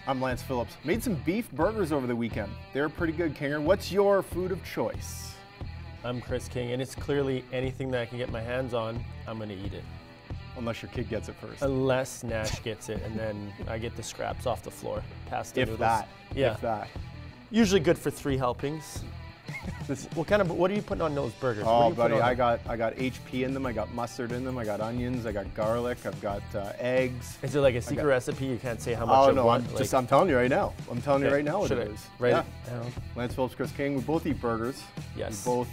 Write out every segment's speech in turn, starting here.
I'm Lance Phillips. Made some beef burgers over the weekend. They're pretty good, Kinger. What's your food of choice? I'm Chris King, and it's clearly anything that I can get my hands on, I'm going to eat it. Unless your kid gets it first. Unless Nash gets it, and then I get the scraps off the floor. Pasta noodles. If that. Usually good for 3 helpings. What are you putting on those burgers? Oh, buddy, I got HP in them. I got mustard in them. I got onions. I got garlic. I've got eggs. Is it like a secret recipe? You can't say how much. Oh no, I'm telling you right now. I'm telling you right now what it is. Right. Yeah. Lance Phillips, Chris King. We both eat burgers. Yes. We both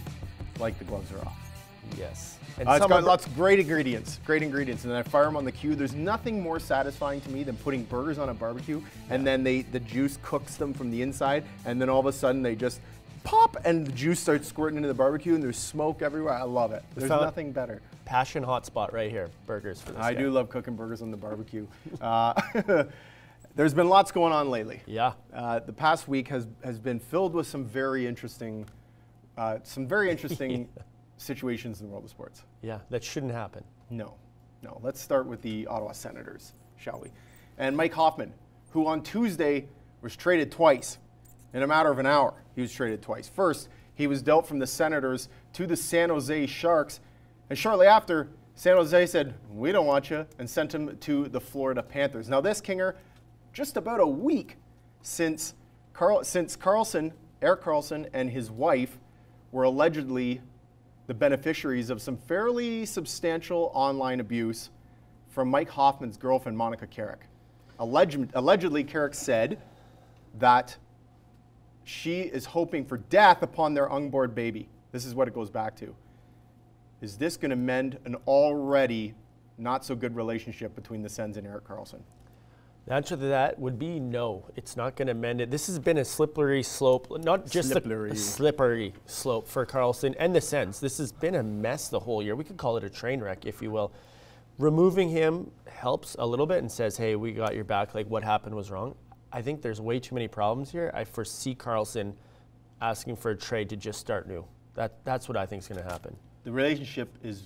like the gloves are off. Yes. And it's got lots of great ingredients, and then I fire them on the Q. There's nothing more satisfying to me than putting burgers on a barbecue, and then the juice cooks them from the inside, and then all of a sudden they just pop, and the juice starts squirting into the barbecue, and there's smoke everywhere. I love it. There's nothing better. Passion hotspot right here, burgers for this guy. I do love cooking burgers on the barbecue. There's been lots going on lately. Yeah. The past week has been filled with some very interesting situations in the world of sports. Yeah, that shouldn't happen. No. Let's start with the Ottawa Senators, shall we? And Mike Hoffman, who on Tuesday was traded twice. In a matter of an hour, he was traded twice. First, he was dealt from the Senators to the San Jose Sharks. And shortly after, San Jose said, "We don't want you," and sent him to the Florida Panthers. Now this, Kinger, just about a week since Erik Carlsson and his wife were allegedly the beneficiaries of some fairly substantial online abuse from Mike Hoffman's girlfriend, Monica Carrick. Allegedly, Carrick said that she is hoping for death upon their unborn baby. This is what it goes back to. Is this going to mend an already not so good relationship between the Sens and Erik Carlsson? The answer to that would be no. It's not going to mend it. This has been a slippery slope, not just a slippery slope for Carlsson and the Sens. This has been a mess the whole year. We could call it a train wreck, if you will. Removing him helps a little bit and says, hey, we got your back, like what happened was wrong. I think there's way too many problems here. I foresee Carlsson asking for a trade to just start new. That's what I think is going to happen. The relationship is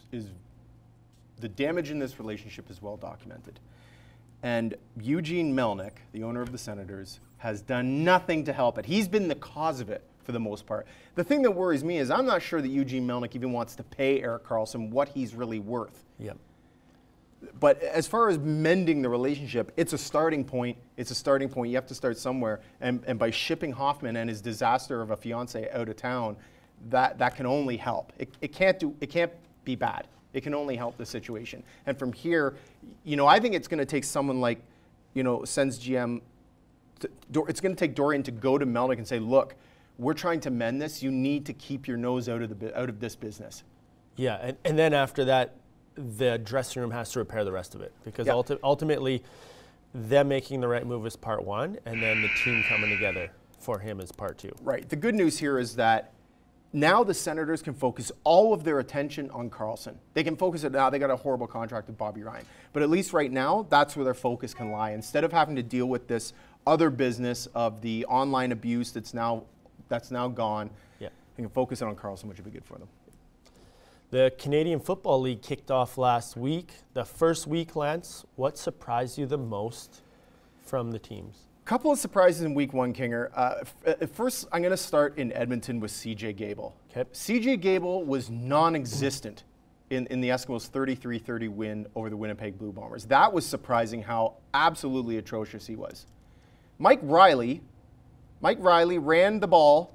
the damage in this relationship is well documented. And Eugene Melnyk, the owner of the Senators, has done nothing to help it. He's been the cause of it for the most part. The thing that worries me is I'm not sure that Eugene Melnyk even wants to pay Erik Carlsson what he's really worth. Yep. But as far as mending the relationship, it's a starting point. It's a starting point. You have to start somewhere. And by shipping Hoffman and his disaster of a fiance out of town, that can only help. It can't be bad. It can only help the situation. And from here, I think it's going to take someone like, Sens GM. It's going to take Dorian to go to Melnyk and say, look, we're trying to mend this. You need to keep your nose out of this business. Yeah, and then after that, the dressing room has to repair the rest of it, because ultimately, them making the right move is part one, and then the team coming together for him is part two. Right. The good news here is that now the Senators can focus all of their attention on Carlsson. They can focus it now. They got a horrible contract with Bobby Ryan. But at least right now, that's where their focus can lie. Instead of having to deal with this other business of the online abuse that's now gone, they can focus it on Carlsson, which would be good for them. The Canadian Football League kicked off last week. The first week, Lance, what surprised you the most from the teams? Couple of surprises in week one, Kinger. First, I'm going to start in Edmonton with CJ Gable. Okay. CJ Gable was non-existent in the Eskimos' 33-30 win over the Winnipeg Blue Bombers. That was surprising how absolutely atrocious he was. Mike Riley ran the ball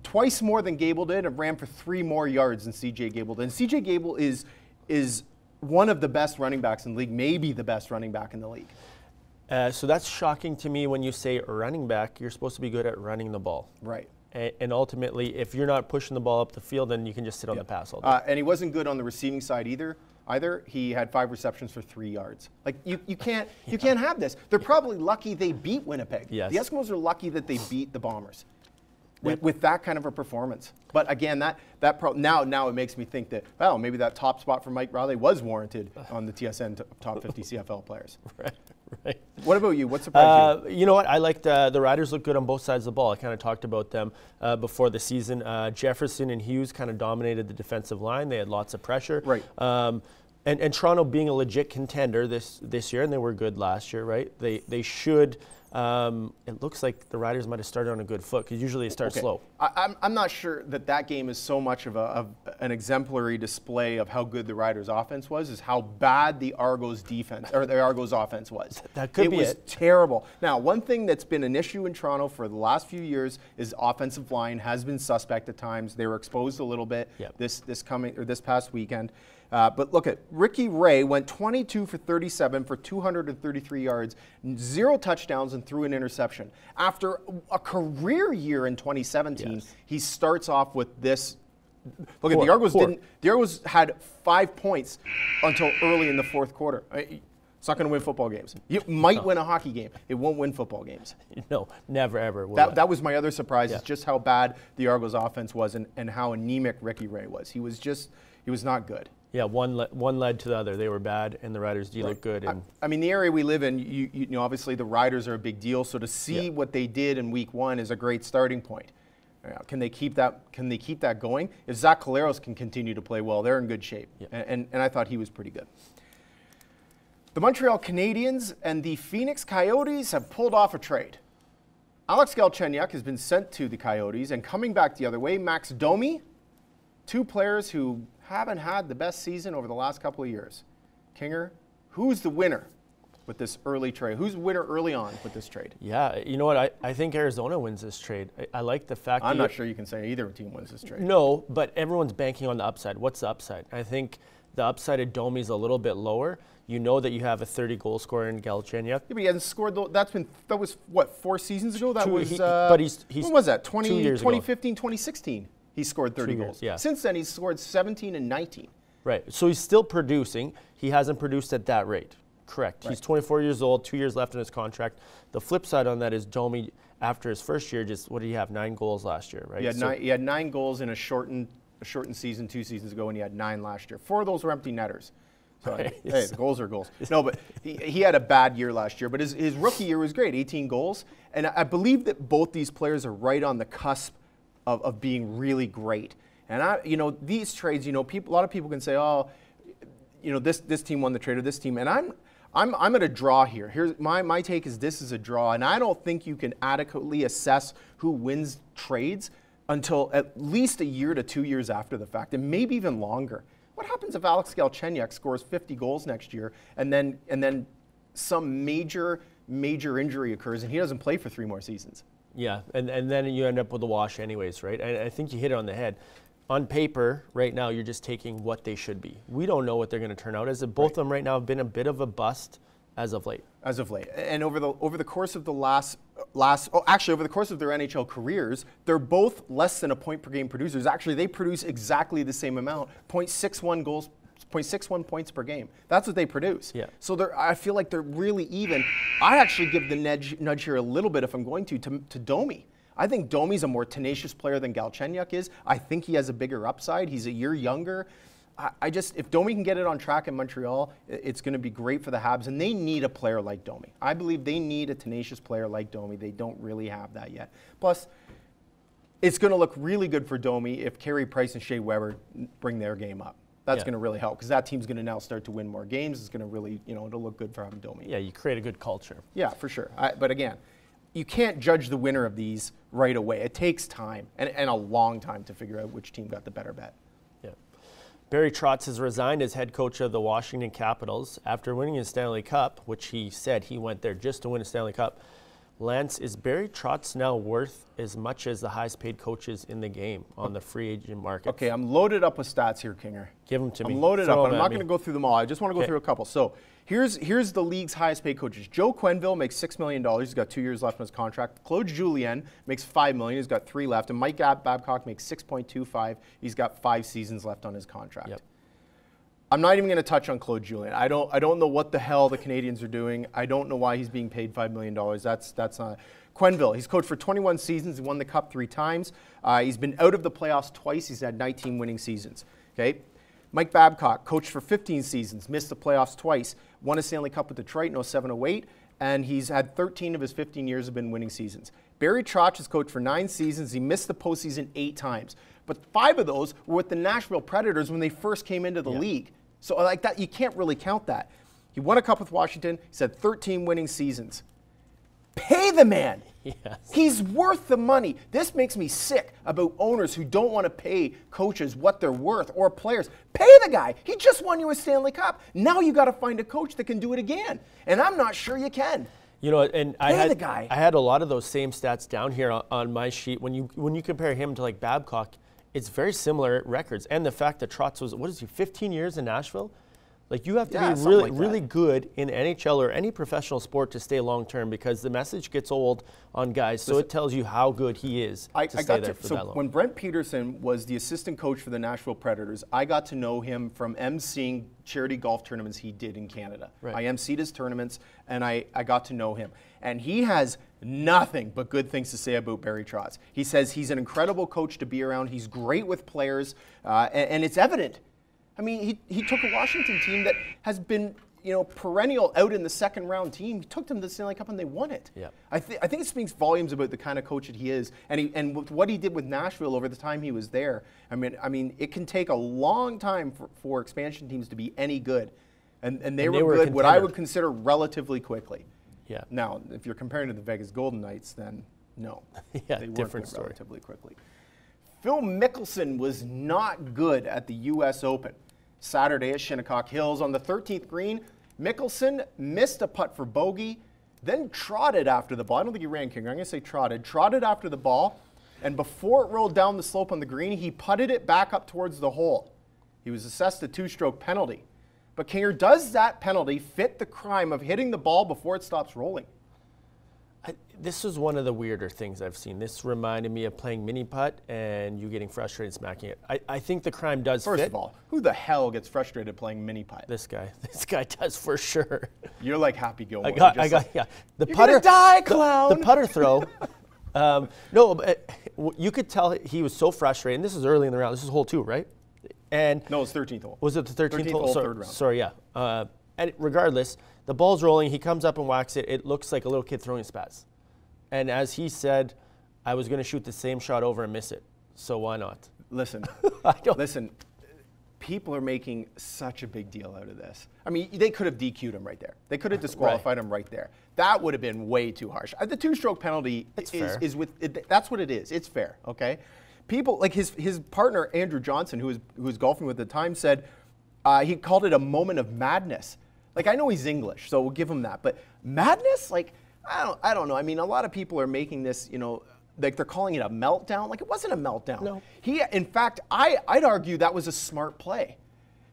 twice more than Gable did and ran for 3 more yards than CJ Gable did. And CJ Gable is one of the best running backs in the league, maybe the best running back in the league. So that's shocking to me when you say running back. You're supposed to be good at running the ball. Right. And ultimately, if you're not pushing the ball up the field, then you can just sit on the pass all day. And he wasn't good on the receiving side either. He had 5 receptions for 3 yards. Like you can't have this. They're probably lucky they beat Winnipeg. Yes. The Eskimos are lucky that they beat the Bombers with that kind of a performance. But again, now it makes me think that, well, maybe that top spot for Mike Riley was warranted on the TSN top 50 CFL players. Right. What about you? What surprised you? You know what? I liked the Riders look good on both sides of the ball. I kind of talked about them before the season. Jefferson and Hughes kind of dominated the defensive line. They had lots of pressure. Right. And Toronto being a legit contender this year, and they were good last year, right? They should It looks like the Riders might have started on a good foot because usually they start slow. I'm not sure that game is so much of an exemplary display of how good the Riders' offense was, is how bad the Argos defense or the Argos offense was. That could be it. It was terrible. Now, one thing that's been an issue in Toronto for the last few years is offensive line has been suspect at times. They were exposed a little bit this past weekend. But look at Ricky Ray went 22 for 37 for 233 yards, 0 touchdowns, and threw an interception. After a career year in 2017, he starts off with this. Look at the Argos didn't. The Argos had 5 points until early in the fourth quarter. It's not going to win football games. You might win a hockey game. It won't win football games. No, never ever. That was my other surprise. Is just how bad the Argos offense was and how anemic Ricky Ray was. He was not good. Yeah, one led to the other. They were bad, and the Riders do look good. And I mean, the area we live in, you know, obviously the Riders are a big deal. So to see what they did in Week 1 is a great starting point. Can they keep that? Can they keep that going? If Zach Collaros can continue to play well, they're in good shape. Yeah. And I thought he was pretty good. The Montreal Canadiens and the Phoenix Coyotes have pulled off a trade. Alex Galchenyuk has been sent to the Coyotes, and coming back the other way, Max Domi, 2 players who haven't had the best season over the last couple of years. Kinger, who's the winner with this early trade? Who's the winner early on with this trade? Yeah, you know what? I think Arizona wins this trade. I like the fact I'm not sure you can say either team wins this trade. No, but everyone's banking on the upside. What's the upside? I think the upside of Domi is a little bit lower. You know that you have a 30-goal scorer in Galchenyuk. Yeah, but he hasn't scored. That was what, 4 seasons ago? That was. But he's when was that? 2 years 2015, ago. 2016. He scored 30 goals. Yeah. Since then, he's scored 17 and 19. Right. So he's still producing. He hasn't produced at that rate. Correct. Right. He's 24 years old, 2 years left in his contract. The flip side on that is Domi, after his first year, what did he have? 9 goals last year, right? He had 9 goals in a shortened season 2 seasons ago, and he had 9 last year. 4 of those were empty netters. So, right. Hey, the goals are goals. No, but he had a bad year last year, but his rookie year was great, 18 goals. And I believe that both these players are right on the cusp of being really great. And these trades, a lot of people can say, oh, this team won the trade or this team. And I'm at a draw here. Here's my take is this is a draw, and I don't think you can adequately assess who wins trades until at least a year to 2 years after the fact, and maybe even longer. What happens if Alex Galchenyuk scores 50 goals next year, and then some major injury occurs and he doesn't play for 3 more seasons? Yeah, and then you end up with a wash anyways, right? I think you hit it on the head. On paper, right now, you're just taking what they should be. We don't know what they're going to turn out as. Both of them right now have been a bit of a bust as of late. As of late. And over the course of the over the course of their NHL careers, they're both less than a point per game producers. Actually, they produce exactly the same amount, 0.61 goals, 0.61 points per game. That's what they produce. Yeah. So I feel like they're really even. I actually give the nudge here a little bit, if I'm going to Domi. I think Domi's a more tenacious player than Galchenyuk is. I think he has a bigger upside. He's a year younger. If Domi can get it on track in Montreal, it's going to be great for the Habs, and they need a player like Domi. I believe they need a tenacious player like Domi. They don't really have that yet. Plus, it's going to look really good for Domi if Carey Price and Shea Weber bring their game up. That's going to really help because that team's going to now start to win more games. It's going to really, it'll look good for having Domi. Yeah, you create a good culture. Yeah, for sure. But again, you can't judge the winner of these right away. It takes time and a long time to figure out which team got the better bet. Yeah. Barry Trots has resigned as head coach of the Washington Capitals after winning a Stanley Cup, which he said he went there just to win a Stanley Cup. Lance, is Barry Trotz now worth as much as the highest paid coaches in the game on the free agent market? Okay, I'm loaded up with stats here, Kinger. Give them to me. I'm loaded up. I'm not going to go through them all. I just want to go through a couple. So here's the league's highest paid coaches. Joe Quenneville makes $6 million. He's got 2 years left on his contract. Claude Julien makes $5 million. He's got 3 left. And Mike Babcock makes $6.25. He's got 5 seasons left on his contract. Yep. I'm not even going to touch on Claude Julien. I don't know what the hell the Canadians are doing. I don't know why he's being paid $5 million. That's not. Quenneville, he's coached for 21 seasons. He won the Cup 3 times. He's been out of the playoffs twice. He's had 19 winning seasons. Okay. Mike Babcock, coached for 15 seasons, missed the playoffs twice, won a Stanley Cup with Detroit in 07-08, and he's had 13 of his 15 years have been winning seasons. Barry Trotz has coached for 9 seasons. He missed the postseason 8 times. But 5 of those were with the Nashville Predators when they first came into the league. So like that, you can't really count that. He won a cup with Washington. He's had 13 winning seasons. Pay the man. Yes. He's worth the money. This makes me sick about owners who don't want to pay coaches what they're worth or players. Pay the guy. He just won you a Stanley Cup. Now you got to find a coach that can do it again. And I'm not sure you can. You know, and I guy. had a lot of those same stats down here on my sheet. When you compare him to like Babcock, it's very similar records. And the fact that Trots was, 15 years in Nashville? Like, you have to be really good in NHL or any professional sport to stay long term, because the message gets old on guys. So it tells you how good he is to stay there for that long. When Brent Peterson was the assistant coach for the Nashville Predators, I got to know him from emceeing charity golf tournaments he did in Canada. Right. I emceed his tournaments, and I got to know him. And he has nothing but good things to say about Barry Trotz. He says he's an incredible coach to be around. He's great with players, and it's evident. I mean, he took a Washington team that has been, perennial out in the second round team. He took them to the Stanley Cup and they won it. Yeah. I think it speaks volumes about the kind of coach that he is, and with what he did with Nashville over the time he was there. I mean, it can take a long time for expansion teams to be any good, and they were good what I would consider relatively quickly. Yeah. Now, if you're comparing to the Vegas Golden Knights, then no. Yeah, they different story. Relatively quickly. Phil Mickelson was not good at the U.S. Open. Saturday at Shinnecock Hills on the 13th green, Mickelson missed a putt for bogey, then trotted after the ball. I don't think he ran, King. I'm going to say trotted after the ball, and before it rolled down the slope on the green, he putted it back up towards the hole. He was assessed a 2-stroke penalty. But Kinger, does that penalty fit the crime of hitting the ball before it stops rolling? This is one of the weirder things I've seen. This reminded me of playing mini putt and you getting frustrated and smacking it. I think the crime does fit. First of all, who the hell gets frustrated playing mini putt? This guy. This guy does for sure. You're like Happy Gilmore. Yeah. The You're putter, gonna die, clown. The putter throw. You could tell he was so frustrated. And this is early in the round. This is hole 2, right? And no, it's 13th hole. Was it the 13th hole? Third round. Sorry, yeah. And regardless, the ball's rolling. He comes up and whacks it. It looks like a little kid throwing spats. And as he said, I was going to shoot the same shot over and miss it. So why not? Listen, people are making such a big deal out of this. I mean, they could have DQ'd him right there. They could have disqualified him right there. That would have been way too harsh. The 2-stroke penalty is that's what it is. It's fair, okay? People, like his partner, Andrew Johnson, who was golfing with at the time, said he called it a moment of madness. Like, I know he's English, so we'll give him that. But madness? Like, I don't know. I mean, a lot of people are making this, like they're calling it a meltdown. Like, it wasn't a meltdown. No. In fact, I'd argue that was a smart play.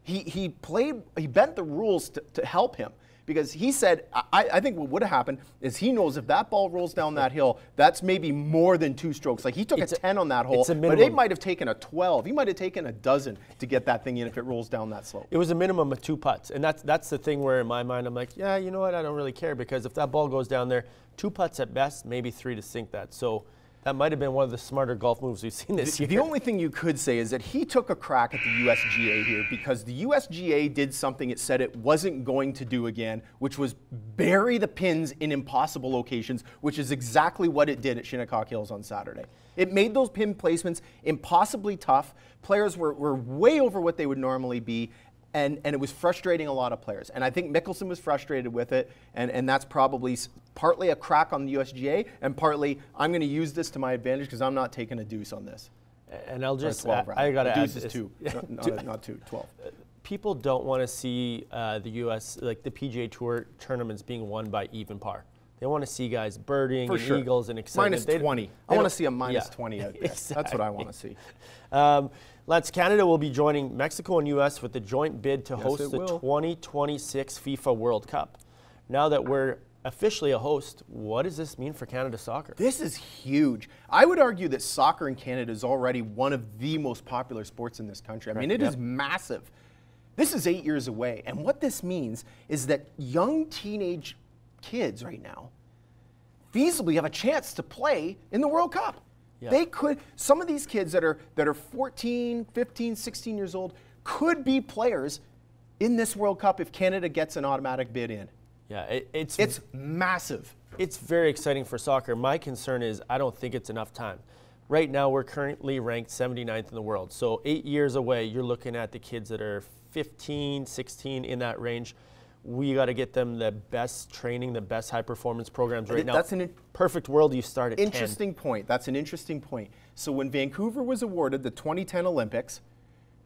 He bent the rules to help him, because he said, I think what would have happened is he knows if that ball rolls down that hill, that's maybe more than 2 strokes. Like, he took a 10 on that hole, but it might have taken a 12. He might have taken a dozen to get that thing in if it rolls down that slope. It was a minimum of 2 putts, and that's the thing where in my mind I'm like, yeah, you know what, I don't really care, because if that ball goes down there, 2 putts at best, maybe 3 to sink that. So that might have been one of the smarter golf moves we've seen this year. The only thing you could say is that he took a crack at the USGA here, because the USGA did something it said it wasn't going to do again, which was bury the pins in impossible locations, which is exactly what it did at Shinnecock Hills on Saturday. It made those pin placements impossibly tough. Players were way over what they would normally be, and it was frustrating a lot of players. And I think Mickelson was frustrated with it, and that's probably partly a crack on the USGA, and partly I'm going to use this to my advantage because I'm not taking a deuce on this. And I'll just, 12, I got to add. Deuce is 2, not 2, 12. People don't want to see the U.S., like the PGA Tour tournaments being won by even par. They want to see guys birding and eagles and excitement. Minus 20. I want to see a minus 20 out there. Exactly. That's what I want to see. Lance, Canada will be joining Mexico and U.S. with the joint bid to host the 2026 FIFA World Cup. Now that we're officially a host, what does this mean for Canada soccer? This is huge. I would argue that soccer in Canada is already one of the most popular sports in this country. I mean, it is massive. This is 8 years away, and what this means is that young teenage kids right now feasibly have a chance to play in the World Cup. Yeah. They could, some of these kids that are 14, 15, 16 years old could be players in this World Cup if Canada gets an automatic bid in. Yeah, it's massive. It's very exciting for soccer. My concern is I don't think it's enough time. Right now, we're currently ranked 79th in the world. So 8 years away, you're looking at the kids that are 15, 16, in that range. we got to get them the best training, the best high-performance programs right now. That's an perfect world, you start at 10. Interesting point. That's an interesting point. So when Vancouver was awarded the 2010 Olympics,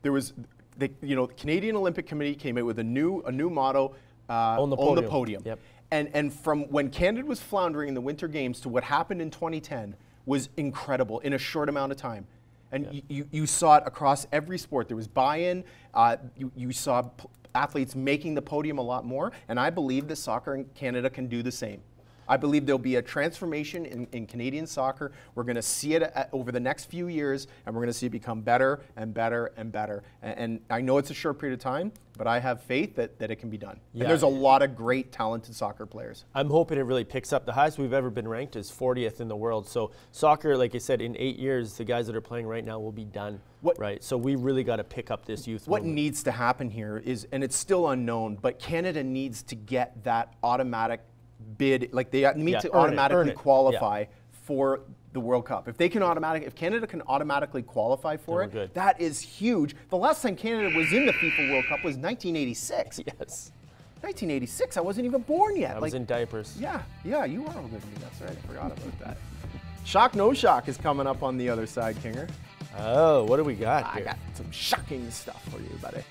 there was, the Canadian Olympic Committee came out with a new motto, on the podium. Yep. And from when Canada was floundering in the Winter Games to what happened in 2010 was incredible in a short amount of time. And you saw it across every sport. There was buy-in. You saw athletes making the podium a lot more. And I believe that soccer in Canada can do the same. I believe there'll be a transformation in Canadian soccer. We're going to see it over the next few years, and we're going to see it become better and better and better. And I know it's a short period of time, but I have faith that it can be done. Yeah. And there's a lot of great, talented soccer players. I'm hoping it really picks up. The highest we've ever been ranked is 40th in the world. So soccer, like I said, in 8 years, the guys that are playing right now will be done. Right? So we really got to pick up this youth What movement. needs to happen here is, and it's still unknown, but Canada needs to get that automatic bid, like they need to automatically qualify for the World Cup. If Canada can automatically qualify for it, that is huge. The last time Canada was in the FIFA World Cup was 1986. Yes. 1986, I wasn't even born yet. I was in diapers. Yeah, you are older than me, that's right, I forgot about that. Shock No Shock is coming up on the other side, Kinger. Oh, what do we got here? I got some shocking stuff for you, buddy.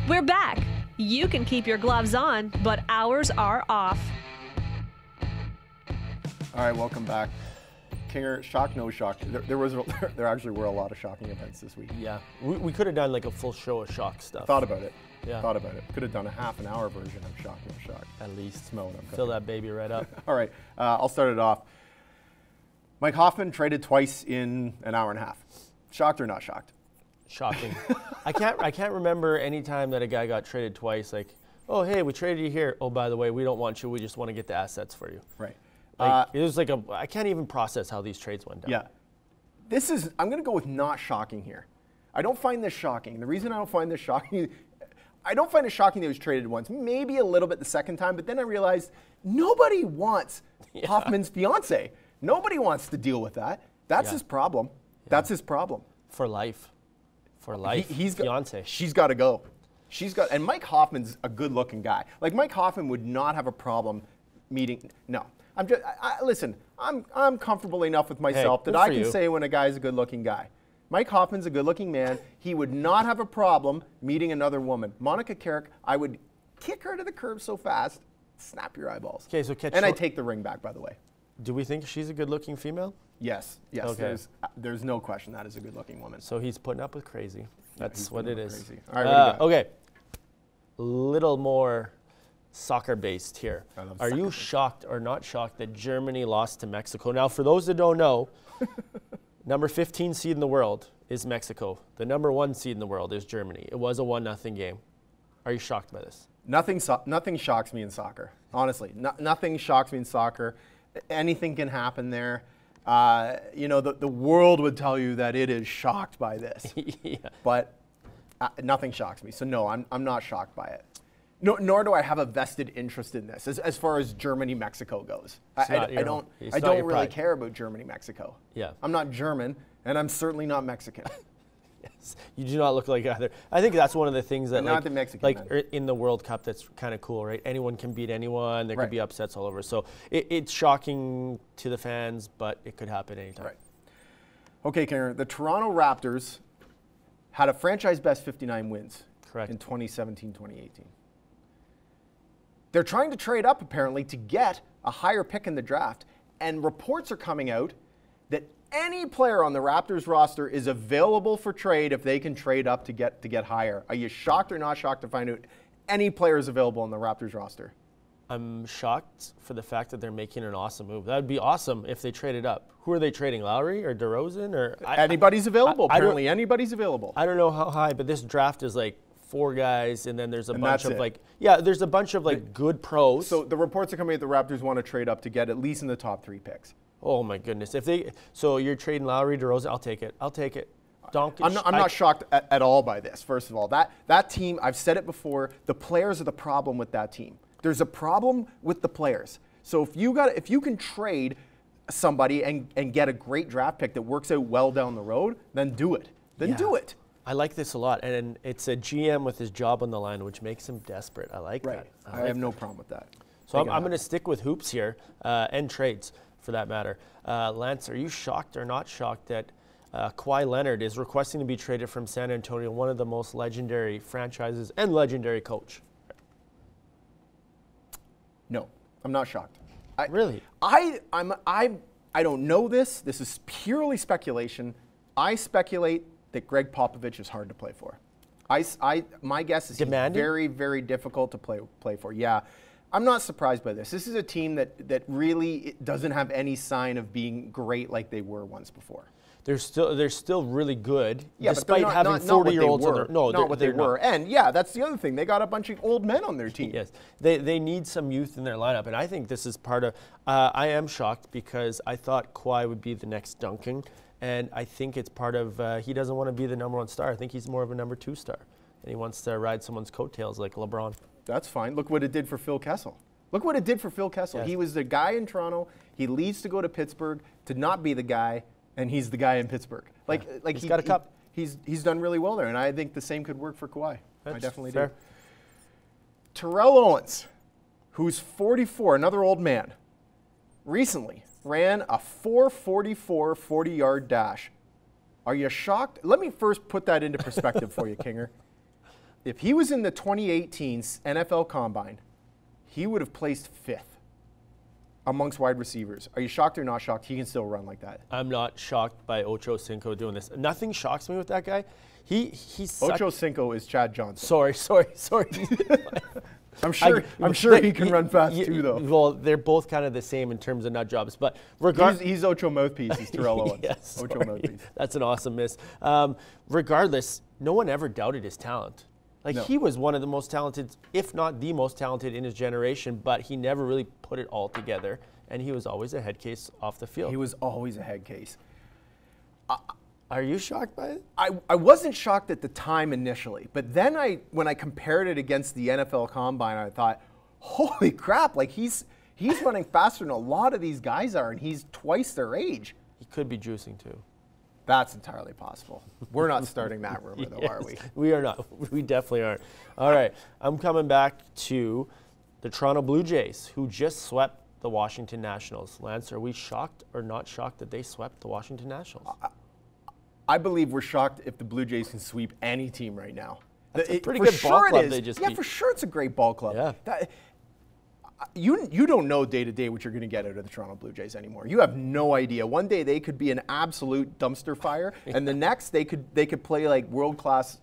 We're back. You can keep your gloves on, but ours are off. All right, welcome back. Kinger, shock, no shock. There actually were a lot of shocking events this week. Yeah, we could have done like a full show of shock stuff. Thought about it. Yeah. Thought about it. Could have done a half an hour version of shock, no shock. At least. Smell what I'm Fill that baby right up. All right, I'll start it off. Mike Hoffman traded twice in an hour and a half. Shocked or not shocked? Shocking. I can't remember any time that a guy got traded twice. Like, oh hey, we traded you here. Oh, by the way, we don't want you. We just want to get the assets for you. Right. Like, it was like I can't even process how these trades went down. Yeah. I'm going to go with not shocking here. I don't find this shocking. The reason I don't find this shocking, I don't find it shocking that he was traded once. Maybe a little bit the second time, but then I realized nobody wants Hoffman's fiance. Nobody wants to deal with that. That's his problem. That's his problem. For life. For life. He's fiance. She's got to go. And Mike Hoffman's a good-looking guy. Like Mike Hoffman would not have a problem meeting. No, listen. I'm comfortable enough with myself that I can say when a guy's a good-looking guy. Mike Hoffman's a good-looking man. He would not have a problem meeting another woman. Monica Carrick, I would kick her to the curb so fast, snap your eyeballs. Okay, so and I take the ring back, by the way. Do we think she's a good-looking female? Yes. Okay. There's no question that is a good-looking woman. So he's putting up with crazy. That's what it is. Crazy. All right, what do you got? Okay. Little more soccer-based here. Are you shocked or not shocked that Germany lost to Mexico? Now, for those that don't know, number 15 seed in the world is Mexico. The number 1 seed in the world is Germany. It was a 1-0 game. Are you shocked by this? Nothing shocks me in soccer. Honestly, nothing shocks me in soccer. Anything can happen there. The world would tell you that it is shocked by this, but nothing shocks me. So no, I'm not shocked by it. No, nor do I have a vested interest in this as far as Germany-Mexico goes. I don't really care about Germany-Mexico. Yeah. I'm not German, and I'm certainly not Mexican. Yes. You do not look like either. I think that's one of the things that, not the Mexican in the World Cup, that's kind of cool, right? Anyone can beat anyone. There could be upsets all over. So it's shocking to the fans, but it could happen anytime. Right. Okay, Karen. The Toronto Raptors had a franchise best 59 wins. Correct. In 2017-2018. They're trying to trade up apparently to get a higher pick in the draft, and reports are coming out that any player on the Raptors roster is available for trade if they can trade up to get higher. Are you shocked or not shocked to find out any players available on the Raptors roster? I'm shocked for the fact that they're making an awesome move. That would be awesome if they traded up. Who are they trading? Lowry or DeRozan? Or anybody's available. Apparently, anybody's available. I don't know how high, but this draft is like 4 guys, and then there's a bunch of there's a bunch of good pros. So the reports are coming out the Raptors want to trade up to get at least in the top 3 picks. Oh my goodness! So you're trading Lowry, DeRozan, I'll take it. I'm not shocked at all by this. First of all, that team, I've said it before, the players are the problem with that team. There's a problem with the players. So if you can trade somebody and get a great draft pick that works out well down the road, then do it. Then do it. I like this a lot, and it's a GM with his job on the line, which makes him desperate. I like that. I have no problem with that. So I'm going to stick with hoops here, and trades for that matter. Lance, are you shocked or not shocked that Kawhi Leonard is requesting to be traded from San Antonio, one of the most legendary franchises and legendary coach? No, I'm not shocked. Really? I don't know this. This is purely speculation. I speculate that Greg Popovich is hard to play for. My guess is he's very, very difficult to play for. Yeah. I'm not surprised by this. This is a team that really doesn't have any sign of being great like they were once before. They're still really good, yeah, despite having 40-year-olds on their not what they were. And yeah, that's the other thing. They got a bunch of old men on their team. Yes, they need some youth in their lineup, and I think this is part of. I am shocked because I thought Kawhi would be the next Duncan, and I think it's part of. He doesn't want to be the number 1 star. I think he's more of a number 2 star, and he wants to ride someone's coattails like LeBron. That's fine. Look what it did for Phil Kessel. Look what it did for Phil Kessel. Yes. He was the guy in Toronto. He leaves to go to Pittsburgh to not be the guy, and he's the guy in Pittsburgh. Like he's got a cup. He's done really well there, and I think the same could work for Kawhi. I definitely do. Terrell Owens, who's 44, another old man, recently ran a 4:44 40-yard dash. Are you shocked? Let me first put that into perspective for you, Kinger. If he was in the 2018 NFL Combine, he would have placed 5th amongst wide receivers. Are you shocked or not shocked? He can still run like that. I'm not shocked by Ocho Cinco doing this. Nothing shocks me with that guy. He's Ocho Cinco is Chad Johnson. Sorry. I'm sure he can run fast too, though. Well, they're both kind of the same in terms of nut jobs, but regardless, he's Ocho Mouthpiece. He's Terrell Owens. Yes, Ocho Mouthpiece. That's an awesome miss. Regardless, no one ever doubted his talent. He was one of the most talented, if not the most talented in his generation, but he never really put it all together, and he was always a head case off the field. He was always a head case. Are you shocked by it? I wasn't shocked at the time initially, but then when I compared it against the NFL Combine, I thought, holy crap, he's running faster than a lot of these guys are, and he's twice their age. He could be juicing too. That's entirely possible. We're not starting that rumor, though, are we? We are not. We definitely aren't. All right. I'm coming back to the Toronto Blue Jays, who just swept the Washington Nationals. Lance, are we shocked or not shocked that they swept the Washington Nationals? I believe we're shocked if the Blue Jays can sweep any team right now. That's a pretty good ball club they just beat. Yeah, for sure it's a great ball club. Yeah. You don't know day to day what you're going to get out of the Toronto Blue Jays anymore. You have no idea. One day they could be an absolute dumpster fire, and the next they could play like world-class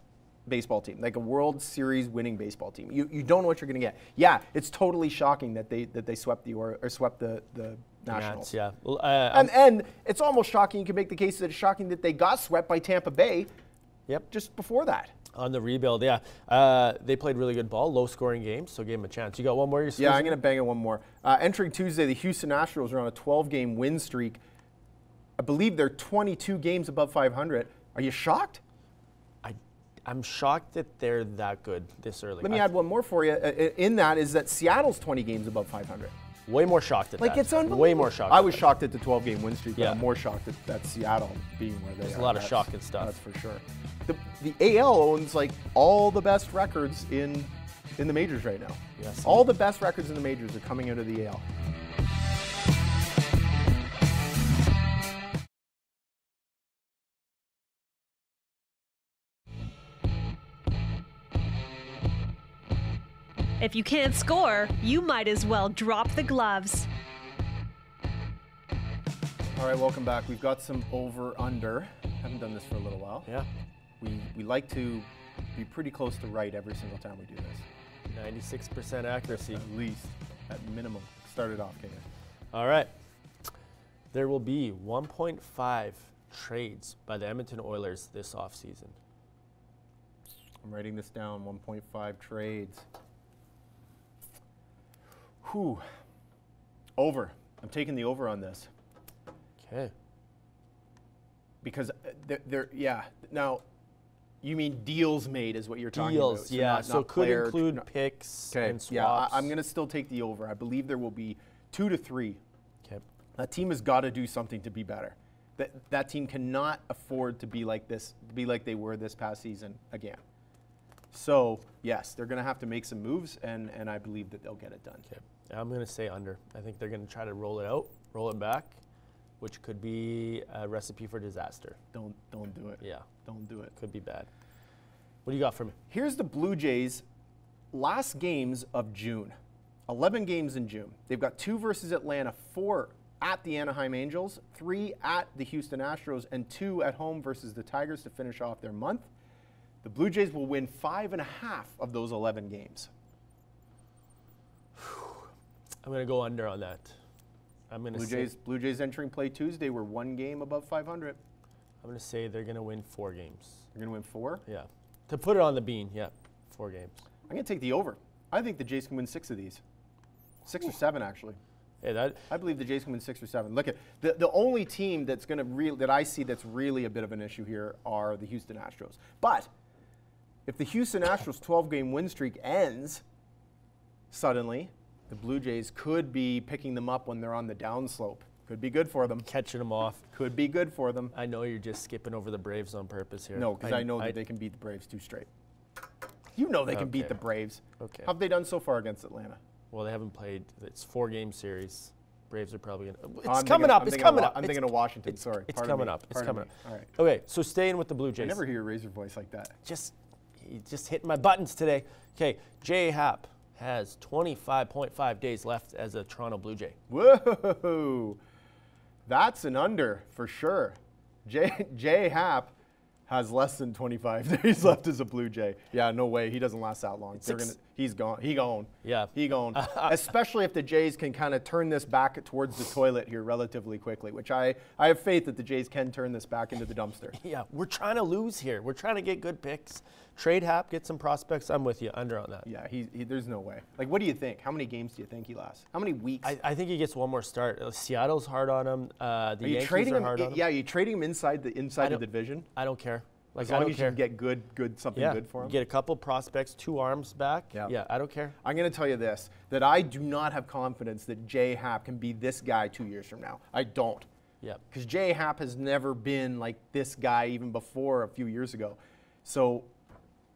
baseball team, like a World Series winning baseball team. You don't know what you're going to get. Yeah, it's totally shocking that they swept the Nationals. Yeah. Well, and it's almost shocking. You can make the case that it's shocking that they got swept by Tampa Bay. Yep. Just before that. On the rebuild, yeah. They played really good ball, low-scoring games, so gave them a chance. You got one more? Yeah, I'm going to bang it one more. Entering Tuesday, the Houston Astros are on a 12-game win streak. I believe they're 22 games above 500. Are you shocked? I'm shocked that they're that good this early. Let me add one more for you. In that is that Seattle's 20 games above 500. Way more shocked at that. It's unbelievable. Way more shocked. I was shocked at the 12-game win streak, but I'm more shocked at Seattle being where they are. There's a lot of shocking stuff. That's for sure. The AL owns all the best records in the majors right now. Yes. All the best records in the majors are coming out of the AL. If you can't score, you might as well drop the gloves. All right, welcome back. We've got some over-under. Haven't done this for a little while. Yeah. We like to be pretty close to right every single time we do this. 96% accuracy. At least, at minimum. Start it off, Kate. All right. There will be 1.5 trades by the Edmonton Oilers this offseason. I'm writing this down, 1.5 trades. Whew. Over. I'm taking the over on this. Okay. Because yeah. Now, you mean deals made is what you're talking about. Deals, yeah. So could include picks and swaps. Yeah, I'm going to still take the over. I believe there will be 2 to 3 That team has got to do something to be better. That team cannot afford to be like this, to be like they were this past season again. So, yes, they're going to have to make some moves, and I believe that they'll get it done. Okay. I'm going to say under. I think they're going to try to roll it out, roll it back, which could be a recipe for disaster. Don't do it. Yeah. Don't do it. Could be bad. What do you got for me? Here's the Blue Jays' last games of June. 11 games in June. They've got 2 versus Atlanta, 4 at the Anaheim Angels, 3 at the Houston Astros, and 2 at home versus the Tigers to finish off their month. The Blue Jays will win 5.5 of those 11 games. I'm going to go under on that. I'm going to say Blue Jays entering play Tuesday were 1 game above 500. I'm going to say they're going to win 4 games. They're going to win 4? Yeah. To put it on the bean, yeah, 4 games. I'm going to take the over. I think the Jays can win 6 of these. 6 or 7, actually. Yeah, I believe the Jays can win 6 or 7. Look at the only team that's going to that I see that's really a bit of an issue here are the Houston Astros. But if the Houston Astros 12-game win streak ends suddenly, the Blue Jays could be picking them up when they're on the downslope. Could be good for them. catching them off. Could be good for them. I know you're just skipping over the Braves on purpose here. No, because I know that they can beat the Braves 2 straight. You know they can beat the Braves. Okay. How have they done so far against Atlanta? Well, they haven't played. It's 4-game series. Braves are probably going to. I'm It's coming up. I'm thinking of Washington. Sorry. It's Pardon coming me. up. It's Pardon coming me. up. All right. Okay, so staying with the Blue Jays. I never hear a Razor voice like that. Just hitting my buttons today. Okay, J. Happ has 25.5 days left as a Toronto Blue Jay. Whoa. That's an under for sure. J. Happ has less than 25 days left as a Blue Jay. Yeah, no way. He doesn't last that long. He's gone. He gone. Yeah. He gone. Especially if the Jays can kind of turn this back towards the toilet here relatively quickly, which I have faith that the Jays can turn this back into the dumpster. Yeah, we're trying to lose here. We're trying to get good picks. Trade Happ, get some prospects. I'm with you. Under on that. Yeah, there's no way. Like, what do you think? How many games do you think he lasts? How many weeks? I think he gets one more start. Seattle's hard on him. The Yankees are hard on him. Yeah, you trading him inside the division? I don't care. Like, as long as you can get something good for him. Get a couple prospects, 2 arms back. Yeah. Yeah, I don't care. I'm going to tell you this, that I do not have confidence that J. Happ can be this guy 2 years from now. I don't. Yeah. Because J. Happ has never been like this guy even before a few years ago. So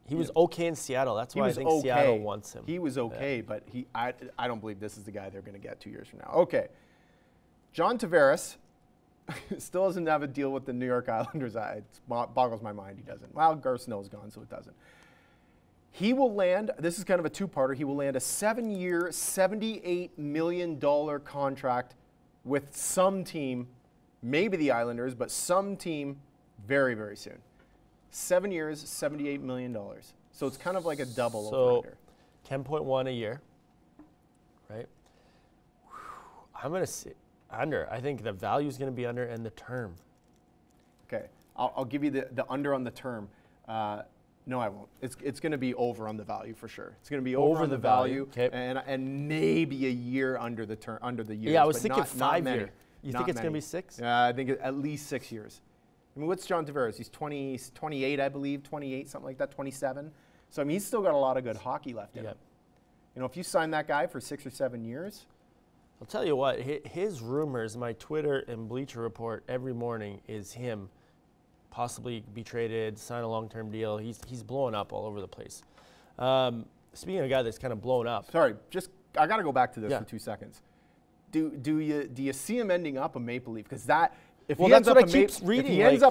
he was okay in Seattle. That's why I think Seattle wants him. He was okay, but I don't believe this is the guy they're going to get 2 years from now. Okay. John Tavares still doesn't have a deal with the New York Islanders. It boggles my mind he doesn't. Well, Garth Snow's gone, so it doesn't. He will land, this is kind of a two-parter, he will land a 7-year, $78 million contract with some team, maybe the Islanders, but some team very, very soon. 7 years, $78 million. So it's kind of like a double over. 10.1 a year, right? I'm going to say under. I think the value is going to be under and the term. Okay. I'll give you the under on the term. No, I won't. It's going to be over on the value for sure. It's going to be over on the value, okay. and maybe a year under the term, under the years. Yeah, I was but thinking not 5 many. years. You think it's going to be 6? Yeah, I think at least 6 years. I mean, what's John Tavares? He's 28, I believe, 28, something like that, 27. So I mean, he's still got a lot of good hockey left in him. You know, if you sign that guy for 6 or 7 years. I'll tell you what, his rumors, my Twitter and Bleacher Report every morning is him possibly be traded, sign a long-term deal. He's blowing up all over the place. Speaking of a guy that's kind of blown up. Sorry, I got to go back to this for 2 seconds. Do you see him ending up a Maple Leaf? Because if he ends up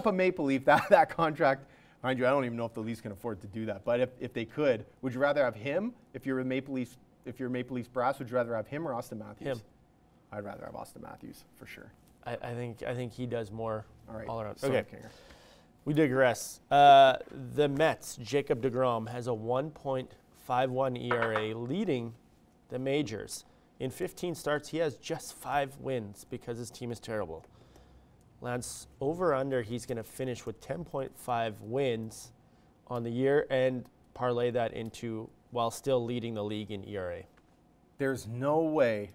a Maple Leaf, that contract, mind you, I don't even know if the Leafs can afford to do that. But if they could, would you rather have him? If you're a Maple Leafs, brass, would you rather have him or Austin Matthews? Him. I'd rather have Austin Matthews for sure. I think he does more all around. Okay. We digress. The Mets, Jacob deGrom, has a 1.51 ERA, leading the majors. In 15 starts, he has just 5 wins because his team is terrible. Lance, over/under, he's going to finish with 10.5 wins on the year and parlay that into while still leading the league in ERA. There's no way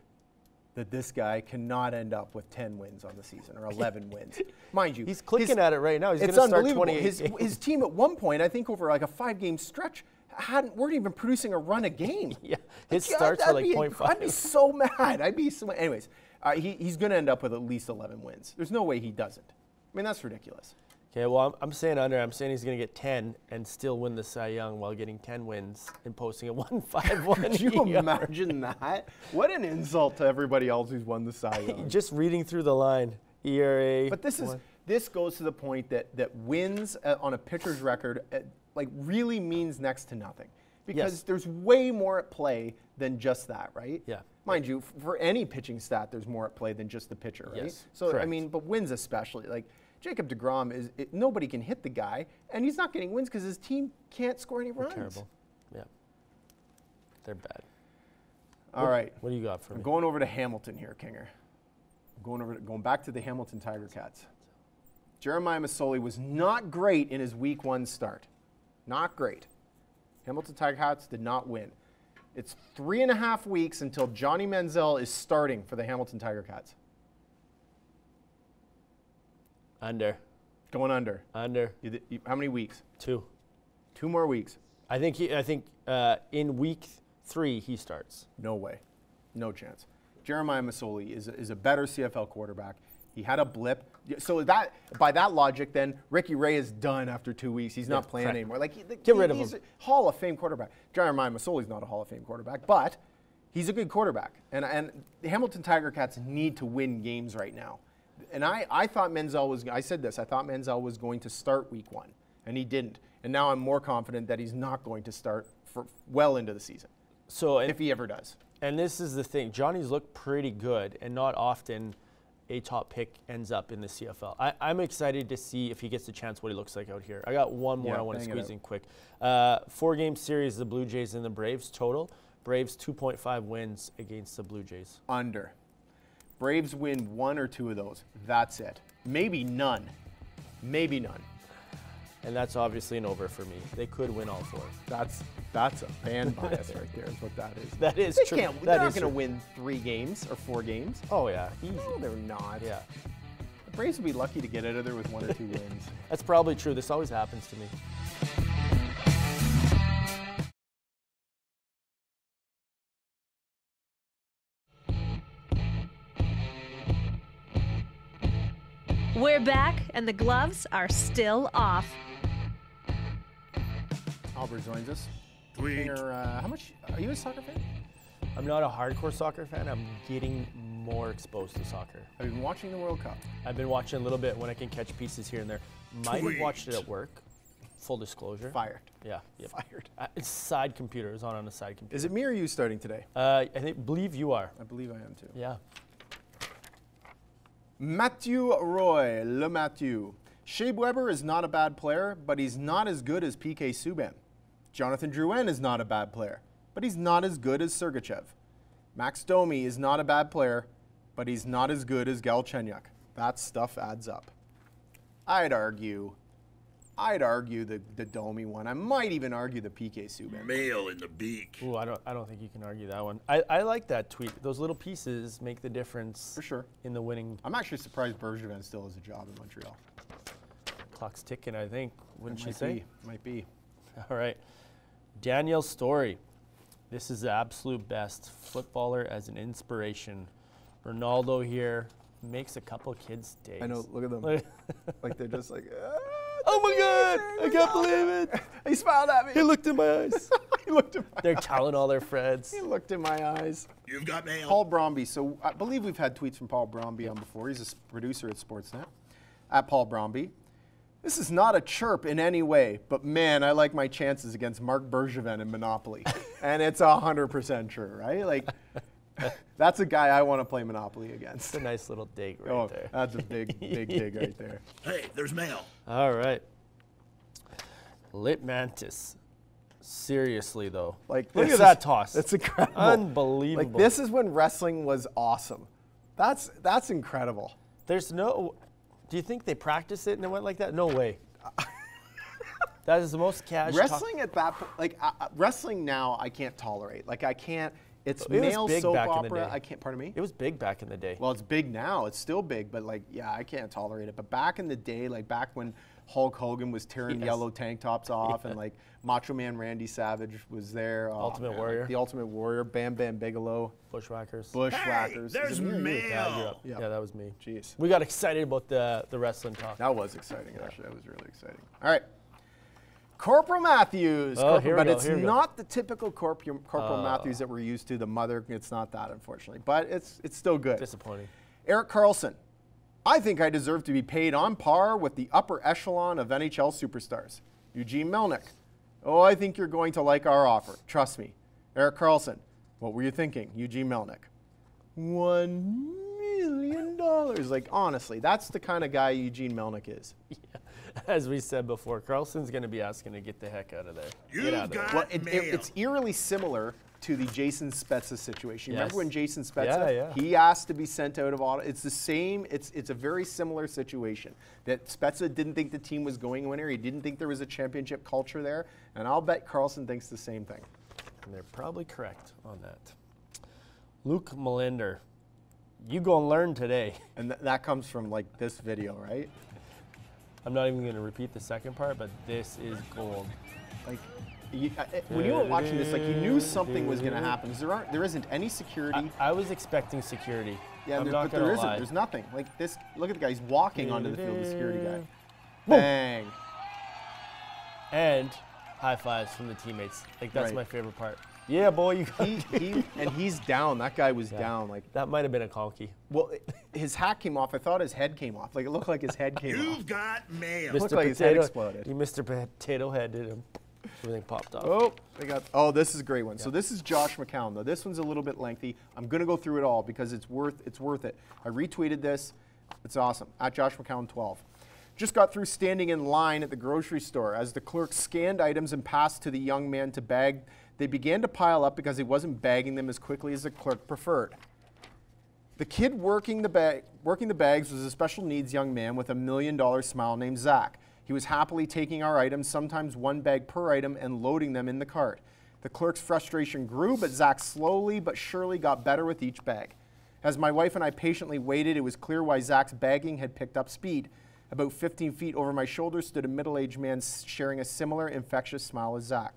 that this guy cannot end up with 10 wins on the season or 11 wins. Mind you. He's clicking at it right now. He's going to start 28. His team at one point, I think over like a 5-game stretch, weren't even producing a run a game. Yeah, his starts are like 0.5. I'd be so mad. Anyways, He's going to end up with at least 11 wins. There's no way he doesn't. I mean, that's ridiculous. Okay, well, I'm saying under. I'm saying he's going to get 10 and still win the Cy Young while getting 10 wins and posting a 1.51. Could you imagine that? What an insult to everybody else who's won the Cy Young. Just reading through the line, ERA. But this goes to the point that wins on a pitcher's record really means next to nothing. Because there's way more at play than just that, right? Yeah. Mind you, for any pitching stat, there's more at play than just the pitcher, right? Yes, so, correct. I mean, but wins especially. Like, Jacob deGrom, nobody can hit the guy, and he's not getting wins because his team can't score any runs. Terrible. Yeah. They're bad. All right. What do you got for me? I'm going over to Hamilton here, Kinger. Going back to the Hamilton Tiger Cats. Jeremiah Masoli was not great in his week 1 start. Not great. Hamilton Tiger Cats did not win. It's 3.5 weeks until Johnny Manziel is starting for the Hamilton Tiger Cats. Under. Going under. Under. How many weeks? 2. 2 more weeks. I think in week 3 he starts. No way. No chance. Jeremiah Masoli is a better CFL quarterback. He had a blip. So that by that logic, then Ricky Ray is done after 2 weeks. He's not playing anymore. Get rid of him. He's a Hall of Fame quarterback. Jeremiah Masoli's not a Hall of Fame quarterback, but he's a good quarterback. And the Hamilton Tiger Cats need to win games right now. And I thought Manziel was. I said this. I thought Manziel was going to start week 1, and he didn't. And now I'm more confident that he's not going to start for well into the season. So if he ever does. And this is the thing. Johnny's looked pretty good, and not often a top pick ends up in the CFL. I'm excited to see if he gets the chance what he looks like out here. I got one more I want to squeeze in quick. 4-game series, the Blue Jays and the Braves total. Braves 2.5 wins against the Blue Jays. Under. Braves win 1 or 2 of those. That's it. Maybe none. Maybe none. And that's obviously an over for me. They could win all 4. That's a fan bias right there is what that is. That is true. They're not going to win 3 games or 4 games. Oh, yeah. Easy. No, they're not. Yeah. The Braves will be lucky to get out of there with 1 or 2 wins. That's probably true. This always happens to me. We're back, and the gloves are still off. Albert joins us. How much are you a soccer fan? I'm not a hardcore soccer fan. I'm getting more exposed to soccer. Have you been watching the World Cup? I've been watching a little bit when I can catch pieces here and there. Might have watched it at work. Full disclosure. Fired. Yeah. Yep. Fired. It's side computer. It was on a side computer. Is it me or you starting today? I believe you are. I believe I am too. Yeah. Matthew Roy, Le Matthew. Shea Weber is not a bad player, but he's not as good as PK Subban. Jonathan Drouin is not a bad player, but he's not as good as Sergachev. Max Domi is not a bad player, but he's not as good as Galchenyuk. That stuff adds up. I'd argue the Domi one. I might even argue the PK Subban. Male in the beak. Ooh, I don't think you can argue that one. I like that tweet. Those little pieces make the difference. For sure. In the winning. I'm actually surprised Bergevin still has a job in Montreal. Clock's ticking, I think. Wouldn't you say? Might be. All right. Danielle Story. This is the absolute best. Footballer as an inspiration. Ronaldo here makes a couple kids' days. I know. Look at them. Like they're just like, oh my God! I can't believe it. He smiled at me. He looked in my eyes. He looked in my They're eyes. telling all their friends. He looked in my eyes. You've got mail. Paul Bromby. So I believe we've had tweets from Paul Bromby on before. He's a producer at Sportsnet. At Paul Bromby. This is not a chirp in any way, but man, I like my chances against Mark Bergevin in Monopoly. And it's 100% true, right? Like, that's a guy I want to play Monopoly against. It's a nice little dig right there. That's a big dig right there. Hey, there's mail. All right. Lit Mantis. Seriously, though. Like, look at that toss. That's incredible. Unbelievable. Like, this is when wrestling was awesome. That's incredible. There's no... Do you think they practiced it and it went like that? No way. That is the most casual. Wrestling at that point, like wrestling now, I can't tolerate. Like I can't. It's It male was big soap back in the opera. day. I can't. Pardon me. It was big back in the day. Well, it's big now. It's still big, but like, yeah, I can't tolerate it. But back in the day, like back when Hulk Hogan was tearing yellow tank tops off, and like Macho Man Randy Savage was there. Ultimate Warrior. The Ultimate Warrior. Bam Bam Bigelow. Bushwhackers. Bushwhackers. Hey, there's mail. Yeah, that was me. Jeez. We got excited about the wrestling talk. That was exciting, actually. That was really exciting. All right. Corporal Matthews. Oh, here we but go, it's here we go. not the typical Corporal Matthews that we're used to, the mother. It's not that, unfortunately. But it's still good. Disappointing. Erik Carlsson. I think I deserve to be paid on par with the upper echelon of NHL superstars. Eugene Melnyk. Oh, I think you're going to like our offer. Trust me. Erik Carlsson. What were you thinking? Eugene Melnyk. $1 million. Like, honestly, that's the kind of guy Eugene Melnyk is. Yeah. As we said before, Carlson's going to be asking to get the heck out of there. You've got Well, mail. it's eerily similar to the Jason Spezza situation. Yes. Remember when Jason Spezza, he asked to be sent out of Ottawa? It's the same. It's a very similar situation. That Spezza didn't think the team was going anywhere. He didn't think there was a championship culture there. And I'll bet Carlsson thinks the same thing. And they're probably correct on that. Luke Melinder, you go and learn today. And that comes from like this video, right? I'm not even going to repeat the second part, but this is gold. Like, when you were watching this, like you knew something was going to happen. Because there isn't any security. I was expecting security. Yeah, I'm but not there gonna isn't. lie. There's nothing. Like this. Look at the guy. He's walking onto the field. The security guy. Boom. Bang. And high fives from the teammates. Like that's Right. my favorite part. Yeah, boy, you got And he's down. That guy was down. Like, that might have been a conky. well, his hat came off. I thought his head came off. Like it looked like his head came off. You've got mail. Looked like his head exploded. Mr. Potato Head did him. Everything popped off. Oh, they got. Oh, this is a great one. So this is Josh McCown. Though this one's a little bit lengthy. I'm gonna go through it all because it's worth it. I retweeted this. It's awesome. At Josh McCown 12. Just got through standing in line at the grocery store. As the clerk scanned items and passed to the young man to bag, they began to pile up because he wasn't bagging them as quickly as the clerk preferred. The kid working the bags was a special needs young man with $1 million smile named Zach. He was happily taking our items, sometimes one bag per item, and loading them in the cart. The clerk's frustration grew, but Zach slowly but surely got better with each bag. As my wife and I patiently waited, it was clear why Zach's bagging had picked up speed. About 15 feet over my shoulder stood a middle-aged man sharing a similar infectious smile as Zach.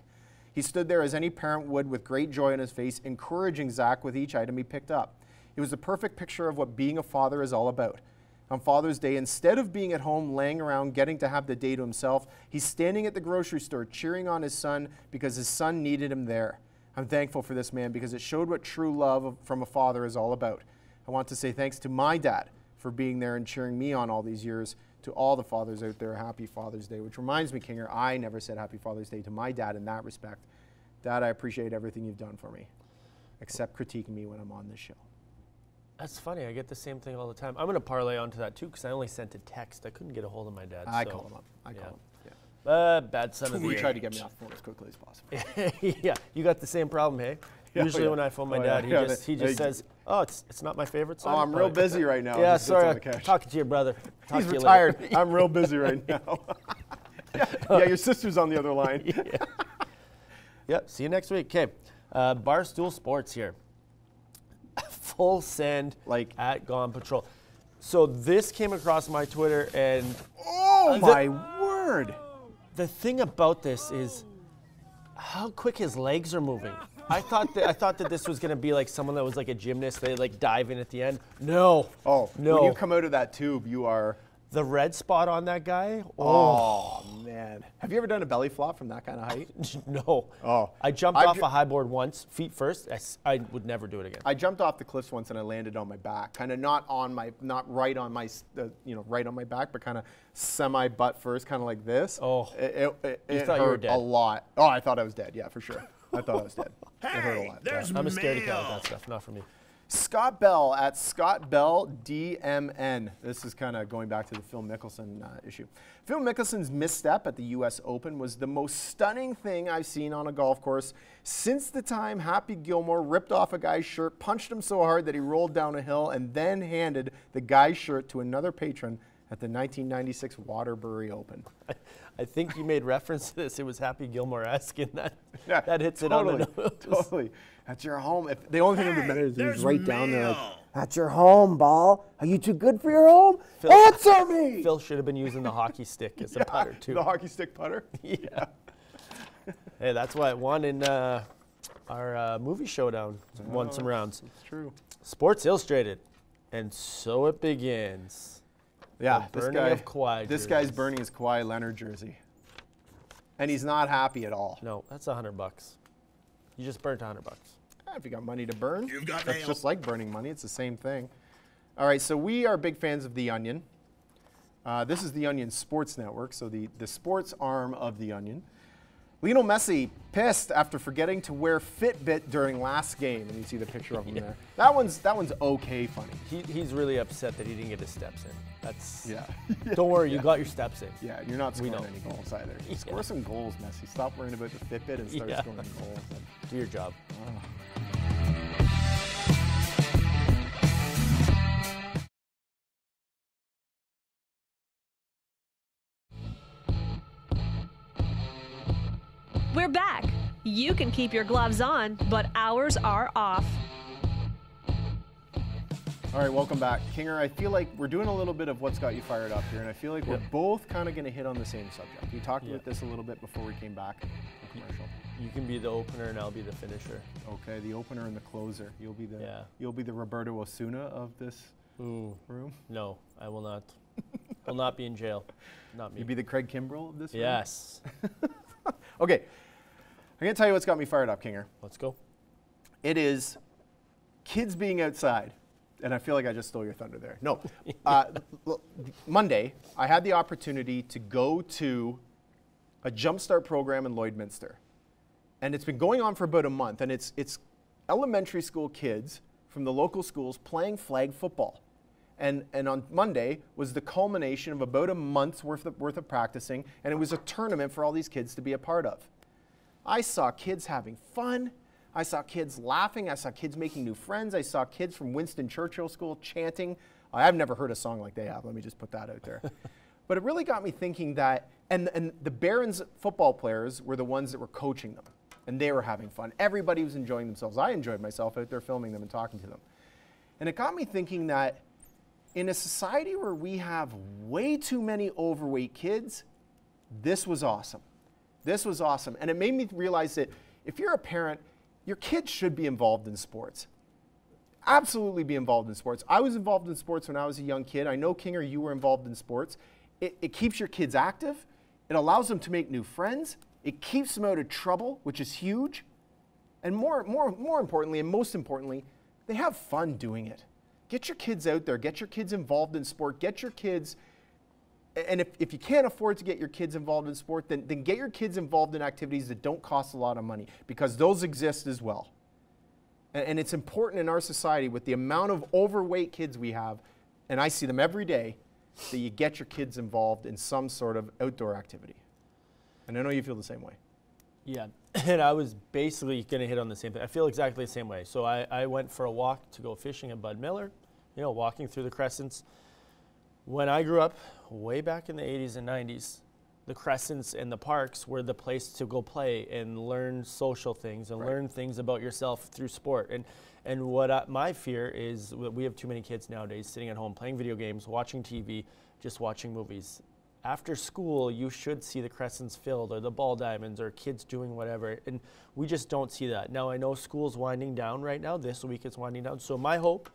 He stood there as any parent would with great joy on his face, encouraging Zach with each item he picked up. It was the perfect picture of what being a father is all about. On Father's Day, instead of being at home laying around getting to have the day to himself, he's standing at the grocery store cheering on his son because his son needed him there. I'm thankful for this man because it showed what true love from a father is all about. I want to say thanks to my dad for being there and cheering me on all these years. To all the fathers out there, happy Father's Day. Which reminds me, Kinger, I never said happy Father's Day to my dad in that respect. Dad, I appreciate everything you've done for me, except critiquing me when I'm on this show. That's funny. I get the same thing all the time. I'm going to parlay onto that too because I only sent a text. I couldn't get a hold of my dad. I so, call him up. I call him. Yeah. Bad son of the He year. tried to get me off the phone as quickly as possible. Yeah, you got the same problem, hey? Yeah, Usually yeah. when I phone my Oh, dad, yeah. he just says, "Oh, it's not my favorite son." Oh, I'm real busy right now. Yeah, Just sits on sorry. the couch. Talking to your brother. Talk He's to you retired. later. I'm real busy right now. Yeah, your sister's on the other line. Yep. See you next week. Okay. Barstool Sports here. Full send Like- at Gone Patrol. So this came across my Twitter, and Oh, my word. the thing about this is how quick his legs are moving. I thought that this was gonna be like someone that was like a gymnast. They like dive in at the end. No. Oh, no. when you come out of that tube, you are... The red spot on that guy. Oh, man. Have you ever done a belly flop from that kind of height? No. Oh. I jumped I've off ju- a high board once, feet first. I would never do it again. I jumped off the cliffs once and I landed on my back, kind of not right on my, right on my back, but kind of semi butt first, kind of like this. Oh. It thought you were hurt dead. a lot. Oh, I thought I was dead. Yeah, for sure. I thought I was dead. It hurt a Hey, lot. there's I'm a scaredy cat mail. with that stuff. Not for me. Scott Bell at Scott Bell DMN. This is kind of going back to the Phil Mickelson issue. Phil Mickelson's misstep at the U.S. Open was the most stunning thing I've seen on a golf course since the time Happy Gilmore ripped off a guy's shirt, punched him so hard that he rolled down a hill, and then handed the guy's shirt to another patron at the 1996 Waterbury Open. I think you made reference to this. It was Happy Gilmore-esque in that. Yeah, that hits it on the nose. Totally. That's your home. If the only thing that matters is there's right down there. Like, mail. that's your home, ball. Are you too good for your home? Answer me. Phil should have been using the hockey stick as a putter, too. The hockey stick putter? Yeah. Hey, that's why it won in our movie showdown. Won some rounds. It's true. Sports Illustrated. And so it begins. Yeah, The burning of Kawhi This jerseys. guy's burning his Kawhi Leonard jersey. And he's not happy at all. No, that's $100. You just burnt $100. If you got money to burn, You've got that's mail. just like burning money. It's the same thing. All right, so we are big fans of The Onion. This is The Onion Sports Network, so the sports arm of The Onion. Lionel Messi pissed after forgetting to wear Fitbit during last game, and you see the picture of him there. That one's okay funny. He's really upset that he didn't get his steps in. That's Yeah. Don't worry, you got your steps in. Yeah, you're not scoring know. any goals either. Yeah. Score some goals, Messi. Stop worrying about the Fitbit and start Yeah. scoring goals. Do your job. We're back. You can keep your gloves on, but ours are off. All right, welcome back. Kinger, I feel like we're doing a little bit of what's got you fired up here, and I feel like we're both kind of going to hit on the same subject. We talked about this a little bit before we came back from commercial. You can be the opener and I'll be the finisher. Okay, the opener and the closer. You'll be the Yeah. you'll be the Roberto Osuna of this Ooh, room. no, I will not. Will not be in jail. Not me. You'll be the Craig Kimbrell of this room. Yes. Okay, I'm going to tell you what's got me fired up, Kinger. Let's go. It is kids being outside. And I feel like I just stole your thunder there. No. Monday, I had the opportunity to go to a Jumpstart program in Lloydminster. And it's been going on for about a month. And it's elementary school kids from the local schools playing flag football. And on Monday was the culmination of about a month's worth of practicing. And it was a tournament for all these kids to be a part of. I saw kids having fun. I saw kids laughing. I saw kids making new friends. I saw kids from Winston Churchill School chanting. I've never heard a song like they have. Let me just put that out there. But it really got me thinking that, and the Barons football players were the ones that were coaching them, and they were having fun. Everybody was enjoying themselves. I enjoyed myself out there filming them and talking to them. And it got me thinking that in a society where we have way too many overweight kids, this was awesome. This was awesome. And it made me realize that if you're a parent, your kids should be involved in sports. Absolutely be involved in sports. I was involved in sports when I was a young kid. I know, Kinger, you were involved in sports. It keeps your kids active. It allows them to make new friends. It keeps them out of trouble, which is huge. And more importantly, and most importantly, they have fun doing it. Get your kids out there. Get your kids involved in sport. Get your kids, and if you can't afford to get your kids involved in sport, then get your kids involved in activities that don't cost a lot of money, because those exist as well. And it's important in our society with the amount of overweight kids we have, and I see them every day, that you get your kids involved in some sort of outdoor activity. And I know you feel the same way. Yeah, and I was basically going to hit on the same thing. I feel exactly the same way. So I went for a walk to go fishing at Bud Miller, walking through the Crescents. When I grew up, way back in the 80s and 90s, the Crescents and the parks were the place to go play and learn social things and learn things about yourself through sport. And what my fear is that we have too many kids nowadays sitting at home playing video games, watching TV, just watching movies. After school, you should see the Crescents filled or the ball diamonds or kids doing whatever. And we just don't see that. Now, I know school's winding down right now. This week it's winding down. So my hope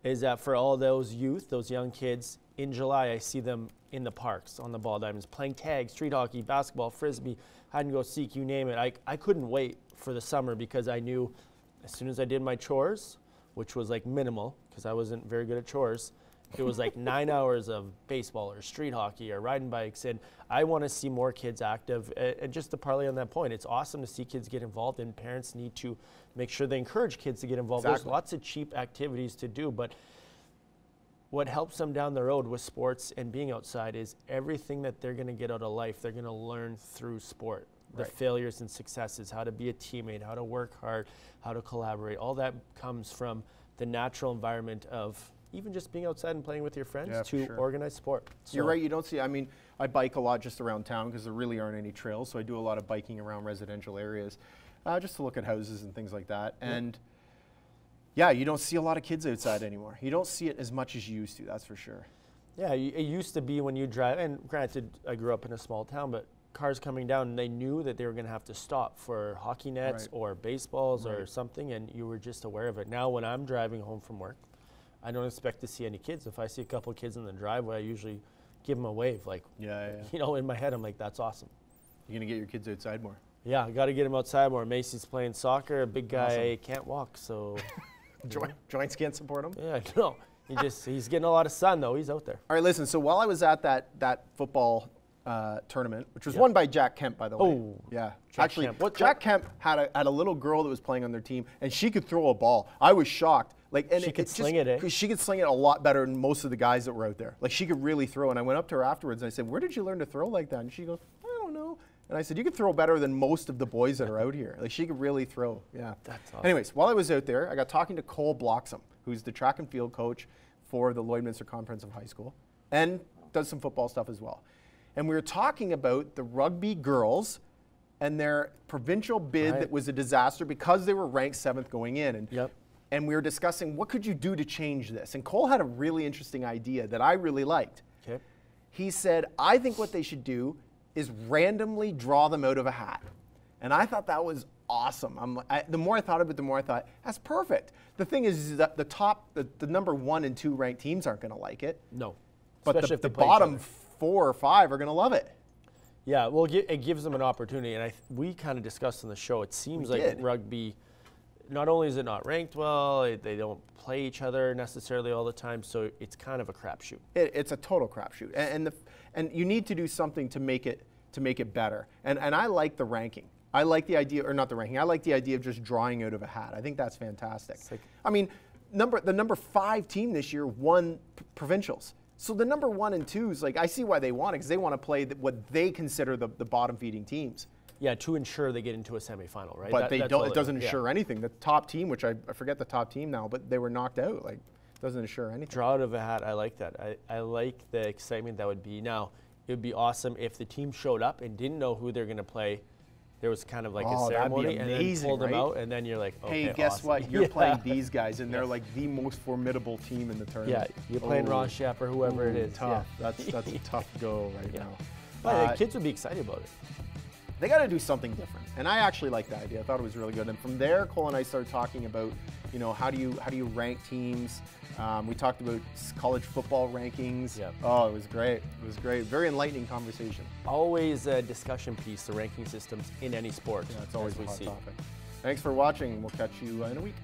is that for all those youth, those young kids, in July, I see them in the parks on the ball diamonds, playing tag, street hockey, basketball, frisbee, hide and go seek, you name it. I couldn't wait for the summer because I knew as soon as I did my chores, which was like minimal because I wasn't very good at chores, it was like 9 hours of baseball or street hockey or riding bikes. And I want to see more kids active. And just to parlay on that point, it's awesome to see kids get involved, and parents need to make sure they encourage kids to get involved. Exactly. There's lots of cheap activities to do, but what helps them down the road with sports and being outside is everything that they're going to get out of life, they're going to learn through sport. The failures and successes, how to be a teammate, how to work hard, how to collaborate. All that comes from the natural environment of even just being outside and playing with your friends Yeah, to sure. organize sport. You're So- right. You don't see. I mean, I bike a lot just around town because there really aren't any trails. So I do a lot of biking around residential areas, just to look at houses and things like that. And yeah, you don't see a lot of kids outside anymore. You don't see it as much as you used to. That's for sure. Yeah, it used to be when you drive, and granted, I grew up in a small town, but cars coming down, and they knew that they were going to have to stop for hockey nets Right. or baseballs or Right. something, and you were just aware of it. Now, when I'm driving home from work, I don't expect to see any kids. If I see a couple of kids in the driveway, I usually give them a wave. Like, Yeah. you know, in my head, I'm like, that's awesome. You're gonna get your kids outside more. Yeah, I got to get him outside more. Macy's playing soccer. A big guy Awesome. can't walk, so Joints can't support them. yeah, no. He's getting a lot of sun though. He's out there. All right, listen. So while I was at that football tournament, which was Yeah. won by Jack Kemp, by the way. Oh, yeah. Jack Actually, Kemp. Jack Kemp had a little girl that was playing on their team, and she could throw a ball. I was shocked. Like, and She could just- sling it, eh? She could sling it a lot better than most of the guys that were out there. Like, she could really throw. And I went up to her afterwards and I said, "Where did you learn to throw like that?" And she goes, "I don't know." And I said, "You could throw better than most of the boys that are out here." Like, she could really throw. Yeah. That's awesome. Anyways, while I was out there, I got talking to Cole Bloxham, who's the track and field coach for the Lloydminster Comprehensive High School, and does some football stuff as well. And we were talking about the rugby girls and their provincial bid Right. that was a disaster because they were ranked 7th going in. And, Yep. and we were discussing what could you do to change this. And Cole had a really interesting idea that I really liked. Okay. He said, "I think what they should do is randomly draw them out of a hat." And I thought that was awesome. The more I thought of it, the more I thought, that's perfect. The thing is that the number 1 and 2 ranked teams aren't going to like it. No. But Especially the if they play each bottom other. 4 or 5 are going to love it. Yeah, well, it gives them an opportunity, and we kind of discussed on the show. It seems We like did. rugby, not only is it not ranked well, they don't play each other necessarily all the time, so it's kind of a crapshoot. It's a total crapshoot, and you need to do something to make it better. And I like the ranking. I like the idea, or not the ranking. I like the idea of just drawing out of a hat. I think that's fantastic. like- I mean, the number 5 team this year won provincials. So the number 1 and 2s, like, I see why they want it, because they want to play what they consider the bottom feeding teams. Yeah, to ensure they get into a semifinal, right? But That's all it doesn't yeah. ensure anything. The top team, which I forget the top team now, but they were knocked out. Like, doesn't ensure anything. Draw out of a hat, I like that. I like the excitement that would be. Now, it would be awesome if the team showed up and didn't know who they're going to play. There was kind of like Oh, a that'd be ceremony, and then amazing, pulled them right? out, and then you're like, okay, Hey, guess awesome. what? You're Yeah. playing these guys, and they're like the most formidable team in the Yeah, tournament. you're playing Oh. Ross Shep or whoever it Ooh, is. Tough. Yeah. That's a tough go right Yeah. now. But the kids would be excited about it. They got to do something different, and I actually like the idea. I thought it was really good. And from there, Cole and I started talking about, how do you rank teams? We talked about college football rankings. Yep. Oh, it was great. It was great. Very enlightening conversation. Always a discussion piece, the ranking systems in any sport. Yeah, it's always as a we hot see. topic. Thanks for watching. We'll catch you in a week.